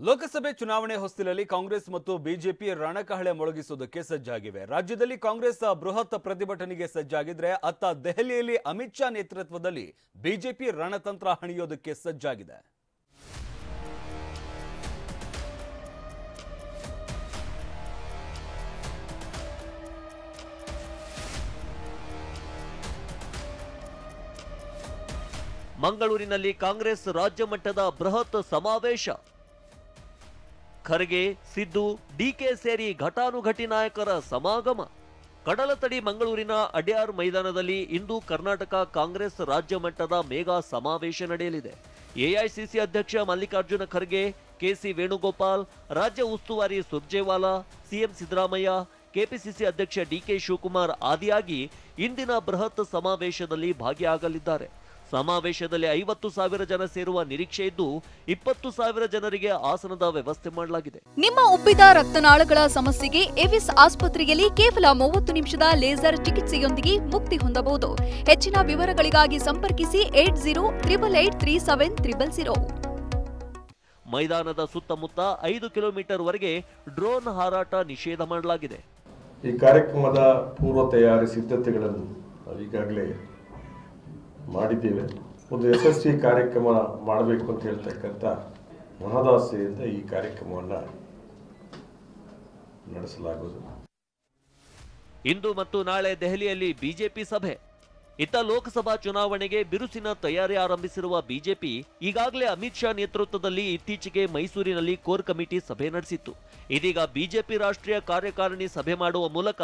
ಲೋಕಸಭೆ ಚುನಾವಣೆ ಹೊಸ್ತಿಲಲ್ಲಿ ಕಾಂಗ್ರೆಸ್ ಮತ್ತು ಬಿಜೆಪಿ ರಣಕಹಳೆ ಮೊಳಗಿಸುವುದಕ್ಕೆ ಸಜ್ಜಾಗಿವೆ. ರಾಜ್ಯದಲ್ಲಿ ಕಾಂಗ್ರೆಸ್ ಬೃಹತ್ ಪ್ರತಿಭಟನೆಗೆ ಸಜ್ಜಾಗಿದ್ರೆ ಅತ್ತ ದೆಹಲಿಯಲ್ಲಿ ಅಮಿತ್ ಶಾ ನೇತೃತ್ವದಲ್ಲಿ ಬಿಜೆಪಿ ರಣತಂತ್ರ ಹಣಿಯೋದಕ್ಕೆ ಸಜ್ಜಾಗಿದೆ. ಮಂಗಳೂರಿನಲ್ಲಿ ಕಾಂಗ್ರೆಸ್ ರಾಜ್ಯ ಮಟ್ಟದ ಬೃಹತ್ ಸಮಾವೇಶ. ಖರ್ಗೆ, ಸಿದ್ದು, ಡಿಕೆ ಸೇರಿ ಘಟಾನುಘಟಿ ನಾಯಕರ ಸಮಾಗಮ. ಕಡಲತಡಿ ಮಂಗಳೂರಿನ ಅಡ್ಯಾರ್ ಮೈದಾನದಲ್ಲಿ ಇಂದು ಕರ್ನಾಟಕ ಕಾಂಗ್ರೆಸ್ ರಾಜ್ಯ ಮಟ್ಟದ ಮೆಗಾ ಸಮಾವೇಶ ನಡೆಯಲಿದೆ. ಎಐಸಿಸಿ ಅಧ್ಯಕ್ಷ ಮಲ್ಲಿಕಾರ್ಜುನ ಖರ್ಗೆ, ಕೆಸಿ ವೇಣುಗೋಪಾಲ್, ರಾಜ್ಯ ಉಸ್ತುವಾರಿ ಸುರ್ಜೇವಾಲಾ, ಸಿಎಂ ಸಿದ್ದರಾಮಯ್ಯ, ಕೆಪಿಸಿಸಿ ಅಧ್ಯಕ್ಷ ಡಿಕೆ ಶಿವಕುಮಾರ್ ಆದಿಯಾಗಿ ಇಂದಿನ ಬೃಹತ್ ಸಮಾವೇಶದಲ್ಲಿ ಭಾಗಿಯಾಗಲಿದ್ದಾರೆ. ಸಮಾವೇಶದಲ್ಲಿ 50,000 ಜನ ಸೇರುವ ನಿರೀಕ್ಷೆ ಇದ್ದು 20,000 ಜನರಿಗೆ ಆಸನದ ವ್ಯವಸ್ಥೆ ಮಾಡಲಾಗಿದೆ. ನಿಮ್ಮ ಉಬ್ಬಿದ ರಕ್ತನಾಳಗಳ ಸಮಸ್ಯೆಗೆ ಎವಿಸ್ ಆಸ್ಪತ್ರೆಯಲ್ಲಿ ಕೇವಲ 30 ನಿಮಿಷದ ಲೇಸರ್ ಚಿಕಿತ್ಸೆಯೊಂದಿಗೆ ಮುಕ್ತಿ ಹೊಂದಬಹುದು. ಹೆಚ್ಚಿನ ವಿವರಗಳಿಗಾಗಿ ಸಂಪರ್ಕಿಸಿ 8088837000. ಮೈದಾನದ ಸುತ್ತಮುತ್ತ 5 ಕಿಲೋಮೀಟರ್ ವರೆಗೆ ಡ್ರೋನ್ ಹಾರಾಟ ನಿಷೇಧ ಮಾಡಲಾಗಿದೆ. ಈ ಕಾರ್ಯಕ್ರಮದ ಪೂರ್ವ ತಯಾರಿ ಸಿದ್ಧತೆಗಳನ್ನು ಈಗಾಗಲೇ ಮಾಡಿದ್ದೇವೆ. ಒಂದು ಯಶಸ್ವಿ ಕಾರ್ಯಕ್ರಮ ಮಾಡಬೇಕು ಅಂತ ಹೇಳ್ತಕ್ಕಂಥ ಮಹದಾಸೆಯಿಂದ ಈ ಕಾರ್ಯಕ್ರಮವನ್ನು ನಡೆಸಲಾಗುವುದು. ಇಂದು ಮತ್ತು ನಾಳೆ ದೆಹಲಿಯಲ್ಲಿ ಬಿಜೆಪಿ ಸಭೆ. ಇತ್ತ ಲೋಕಸಭಾ ಚುನಾವಣೆಗೆ ಬಿರುಸಿನ ತಯಾರಿ ಆರಂಭಿಸಿರುವ ಬಿಜೆಪಿ ಈಗಾಗಲೇ ಅಮಿತ್ ಶಾ ನೇತೃತ್ವದಲ್ಲಿ ಇತ್ತೀಚೆಗೆ ಮೈಸೂರಿನಲ್ಲಿ ಕೋರ್ ಕಮಿಟಿ ಸಭೆ ನಡೆಸಿತ್ತು. ಇದೀಗ ಬಿಜೆಪಿ ರಾಷ್ಟ್ರೀಯ ಕಾರ್ಯಕಾರಿಣಿ ಸಭೆ ಮಾಡುವ ಮೂಲಕ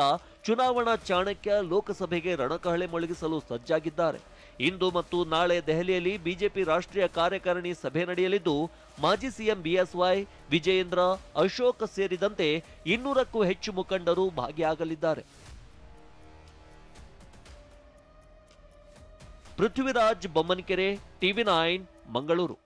ಚುನಾವಣಾ ಚಾಣಕ್ಯ ಲೋಕಸಭೆಗೆ ರಣಕಹಳೆ ಮೊಳಗಿಸಲು ಸಜ್ಜಾಗಿದ್ದಾರೆ. ಇಂದು ಮತ್ತು ನಾಳೆ ದೆಹಲಿಯಲ್ಲಿ ಬಿಜೆಪಿ ರಾಷ್ಟ್ರೀಯ ಕಾರ್ಯಕಾರಿಣಿ ಸಭೆ ನಡೆಯಲಿದ್ದು ಮಾಜಿ ಸಿಎಂ ಬಿಎಸ್ವೈ, ವಿಜಯೇಂದ್ರ, ಅಶೋಕ್ ಸೇರಿದಂತೆ 200ಕ್ಕೂ ಹೆಚ್ಚು ಮುಖಂಡರು ಭಾಗಿಯಾಗಲಿದ್ದಾರೆ. ಪೃಥ್ವಿರಾಜ್ ಬೊಮ್ಮನಕೆರೆ, ಟಿವಿ9, ಮಂಗಳೂರು.